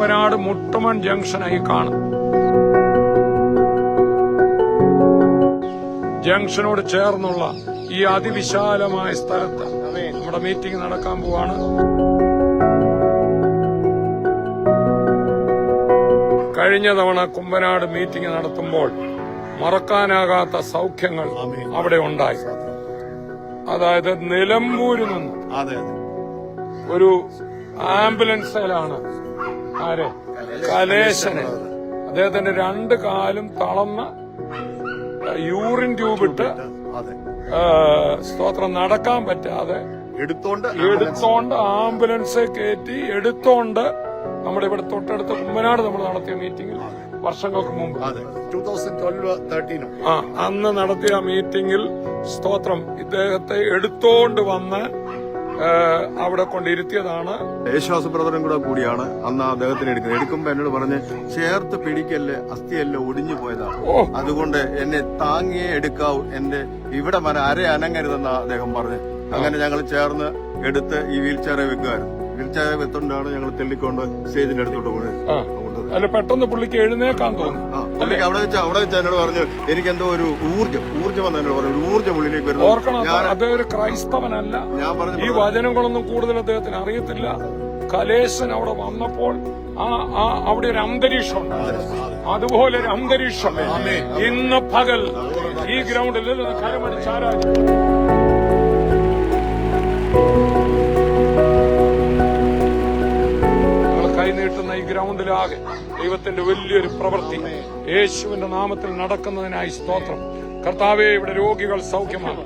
കുമ്പനാട് മുട്ടമൺ ജംഗ്ഷനായി കാണും. ജംഗ്ഷനോട് ചേർന്നുള്ള ഈ അതിവിശാലമായ സ്ഥലത്ത് നമ്മുടെ മീറ്റിംഗ് നടക്കാൻ പോവാണ്. കഴിഞ്ഞ തവണ കുമ്പനാട് മീറ്റിംഗ് നടത്തുമ്പോൾ മറക്കാനാകാത്ത സൗഖ്യങ്ങൾ അവിടെ ഉണ്ടായി. അതായത് നിലമ്പൂരിൽ നിന്ന് ഒരു ആംബുലൻസിലാണ് കലേശന് അദ്ദേഹത്തിന്റെ 2 കാലും തളർന്ന യൂറിൻ ട്യൂബിട്ട് സ്തോത്രം നടക്കാൻ പറ്റാതെ എടുത്തോണ്ട് ആംബുലൻസ് കയറ്റി എടുത്തോണ്ട് നമ്മുടെ ഇവിടെ തൊട്ടടുത്ത കുമ്പനാട് നമ്മൾ നടത്തിയ മീറ്റിംഗിൽ വർഷങ്ങൾക്ക് മുമ്പ് 2012-13 അന്ന് നടത്തിയ മീറ്റിംഗിൽ സ്തോത്രം ഇദ്ദേഹത്തെ എടുത്തോണ്ട് വന്ന് അവിടെ കൊണ്ടിരുത്തിയതാണ്. യേശുദാസ് ബ്രദറും കൂടിയാണ് അന്ന് അദ്ദേഹത്തിന് എടുക്കുമ്പോ എന്നോട് പറഞ്ഞ് ചേർത്ത് പിടിക്കല്ലേ, അസ്ഥിയല്ല ഒടിഞ്ഞു പോയതാണ്, അതുകൊണ്ട് എന്നെ താങ്ങിയേ എടുക്കാവൂ, എന്റെ ഇവിടെ അര അനങ്ങരുതെന്ന അദ്ദേഹം പറഞ്ഞു. അങ്ങനെ ഞങ്ങൾ ചേർന്ന് എടുത്ത് ഈ വീൽ ചെയറെ വെക്കുമായിരുന്നു. വീൽ ചെയറെ വെത്തോണ്ടാണ് ഞങ്ങൾ തെള്ളിക്കൊണ്ട് സ്റ്റേജിന്റെ അടുത്തോട്ട് പോകുന്നത്. അല്ല, പെട്ടെന്ന് പുള്ളിക്ക് എഴുന്നേക്കാൻ തോന്നുന്നു. പുള്ളിക്ക് അവിടെ വെച്ച് എന്നോട് പറഞ്ഞു എനിക്ക് എന്തോ ഒരു ഊർജ്ജം വന്ന് എന്നോട് പറഞ്ഞു, ഊർജ്ജം ഉള്ളിലേക്ക് വരുന്നു. ഓർക്കണം, അദ്ദേഹം ഒരു ക്രൈസ്തവനല്ല. ഞാൻ പറഞ്ഞു ഈ വചനങ്ങളൊന്നും കൂടുതൽ അദ്ദേഹത്തിന് അറിയത്തില്ല. കലേശൻ അവിടെ വന്നപ്പോൾ അവിടെ ഒരു അന്തരീക്ഷം, അതുപോലെ ഒരു അന്തരീക്ഷം ഇന്ന് പകൽ ഈ ഗ്രൗണ്ടിൽ കരമടിച്ചാരാജ് കൈനീട്ടുന്ന ഈ ഗ്രൗണ്ടിലാകെ ദൈവത്തിന്റെ വലിയൊരു പ്രവൃത്തി യേശുവിന്റെ നാമത്തിൽ നടക്കുന്നതിനായി സ്തോത്രം. കർത്താവേ, ഇവിടെ രോഗികൾ സൗഖ്യമാണ്.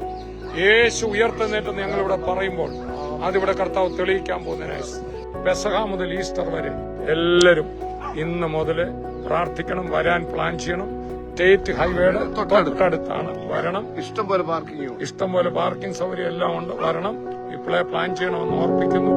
യേശു ഉയർത്തെന്നേറ്റെന്ന് ഞങ്ങളിവിടെ പറയുമ്പോൾ അതിവിടെ കർത്താവ് തെളിയിക്കാൻ പോകുന്നതിനായി പെസഹ മുതൽ ഈസ്റ്റർ വരെ എല്ലാവരും ഇന്ന് മുതൽ പ്രാർത്ഥിക്കണം, വരാൻ പ്ലാൻ ചെയ്യണം. സ്റ്റേറ്റ് ഹൈവേയുടെ തൊട്ടടുത്താണ്, വരണം. ഇഷ്ടംപോലെ പാർക്കിംഗ് സൗകര്യം എല്ലാം ഉണ്ട്, വരണം. ഇപ്പോഴേ പ്ലാൻ ചെയ്യണമെന്ന് ഓർപ്പിക്കുന്നു.